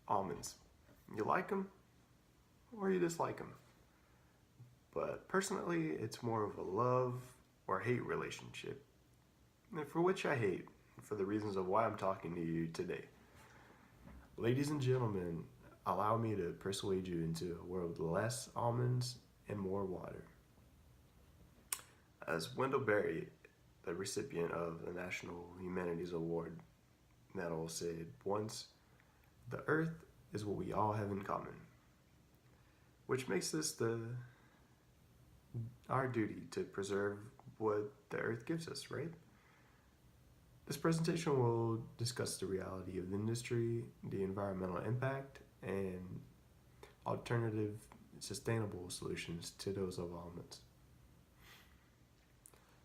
almonds. You like them or you dislike them. But personally, it's more of a love or hate relationship, and for which I hate, for the reasons of why I'm talking to you today. Ladies and gentlemen, allow me to persuade you into a world with less almonds and more water. As Wendell Berry, the recipient of the National Humanities Award medal, said once, "The earth is what we all have in common," which makes this our duty to preserve what the earth gives us, right? This presentation will discuss the reality of the industry, the environmental impact, and alternative sustainable solutions to those of almonds.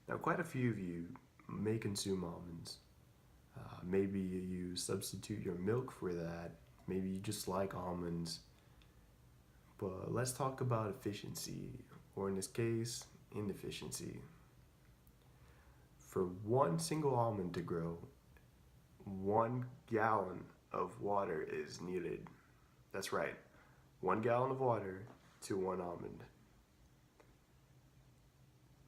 Now, quite a few of you may consume almonds. Maybe you substitute your milk for that. Maybe you just like almonds. But let's talk about efficiency, or in this case, inefficiency. For one single almond to grow, 1 gallon of water is needed. That's right, 1 gallon of water to one almond.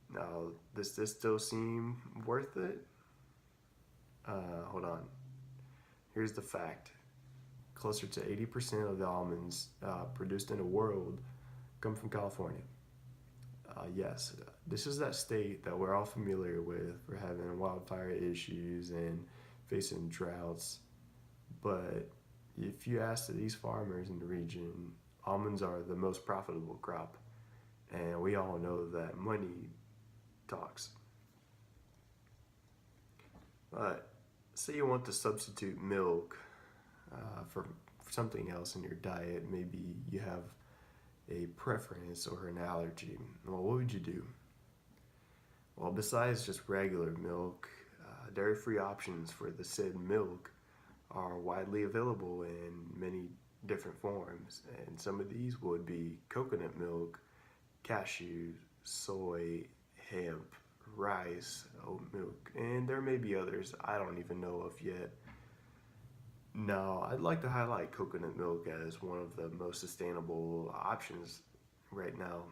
Now, does this still seem worth it? Hold on. Here's the fact. Closer to 80% of the almonds produced in the world come from California. Yes, this is that state that we're all familiar with for having wildfire issues and facing droughts. But if you ask these farmers in the region, almonds are the most profitable crop. And we all know that money talks. But say you want to substitute milk for something else in your diet. Maybe you have a preference or an allergy. Well, what would you do? Well, besides just regular milk, dairy-free options for the said milk are widely available in many different forms, and some of these would be coconut milk, cashew, soy, hemp, rice, oat milk, and there may be others I don't even know of yet. Now, I'd like to highlight coconut milk as one of the most sustainable options right now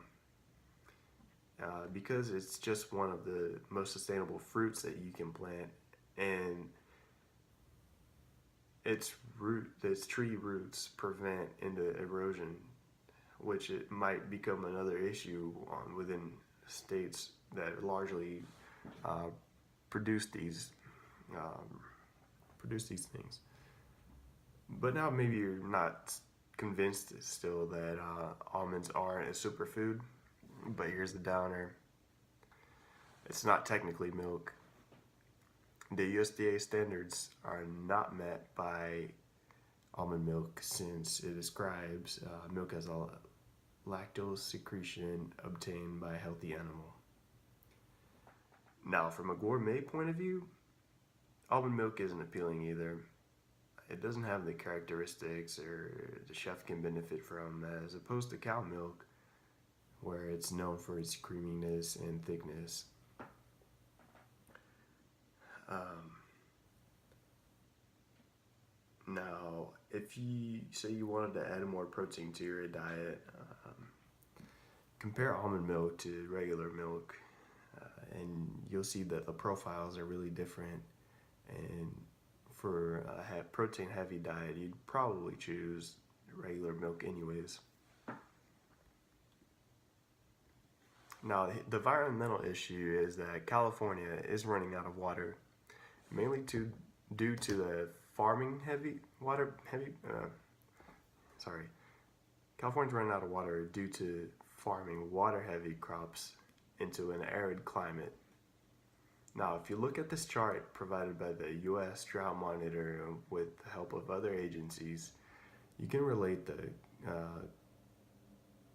because it's just one of the most sustainable fruits that you can plant, and its tree roots prevent into erosion, which it might become another issue within states that largely produce these things. But now maybe you're not convinced still that almonds aren't a superfood, but here's the downer. It's not technically milk. The USDA standards are not met by almond milk since it describes milk as a lactose secretion obtained by a healthy animal. Now, from a gourmet point of view, almond milk isn't appealing either. It doesn't have the characteristics or the chef can benefit from, as opposed to cow milk, where it's known for its creaminess and thickness. Now, if you say you wanted to add more protein to your diet, compare almond milk to regular milk, and you'll see that the profiles are really different. And for a protein-heavy diet, you'd probably choose regular milk anyways. Now, the environmental issue is that California is running out of water, mainly due to the California's running out of water due to farming water-heavy crops into an arid climate. Now, if you look at this chart provided by the U.S. Drought Monitor with the help of other agencies, you can relate the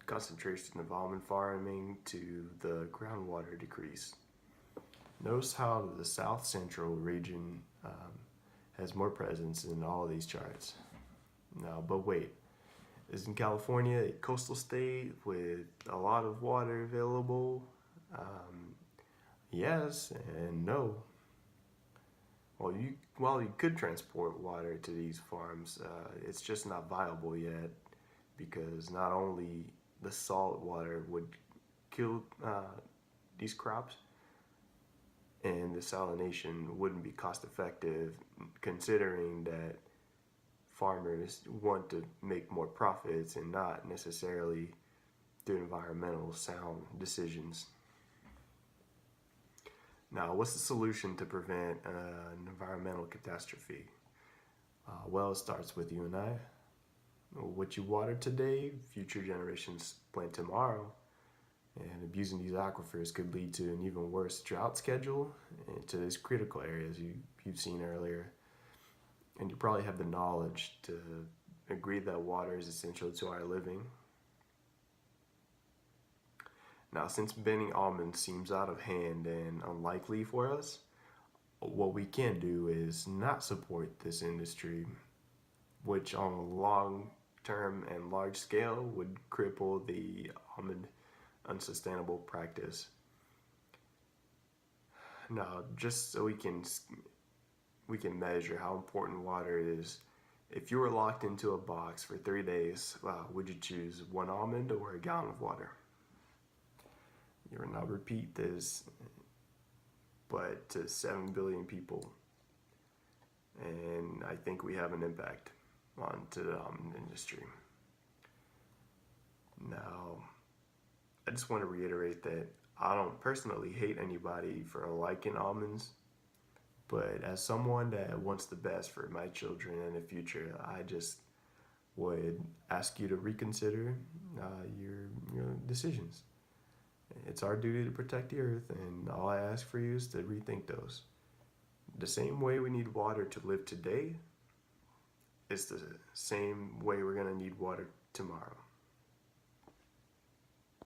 concentration of almond farming to the groundwater decrease. Notice how the South Central region has more presence in all of these charts. Now, but wait, isn't California a coastal state with a lot of water available? Yes and no. While you could transport water to these farms, it's just not viable yet because not only the salt water would kill these crops, and the salination wouldn't be cost effective, considering that farmers want to make more profits and not necessarily do environmental sound decisions. Now, what's the solution to prevent an environmental catastrophe? Well, it starts with you and I. What you water today, future generations plant tomorrow. And abusing these aquifers could lead to an even worse drought schedule to these critical areas you've seen earlier. And you probably have the knowledge to agree that water is essential to our living. Now, since banning almonds seems out of hand and unlikely for us, what we can do is not support this industry, which on a long term and large scale would cripple the almond unsustainable practice. Now, just so we can measure how important water is, if you were locked into a box for 3 days, would you choose 1 almond or a gallon of water? You will not repeat this, but to 7 billion people, and I think we have an impact onto the almond industry. Now, I just want to reiterate that I don't personally hate anybody for liking almonds, but as someone that wants the best for my children in the future, I just would ask you to reconsider your decisions. It's our duty to protect the earth, and all I ask for you is to rethink those. The same way we need water to live today, it's the same way we're going to need water tomorrow.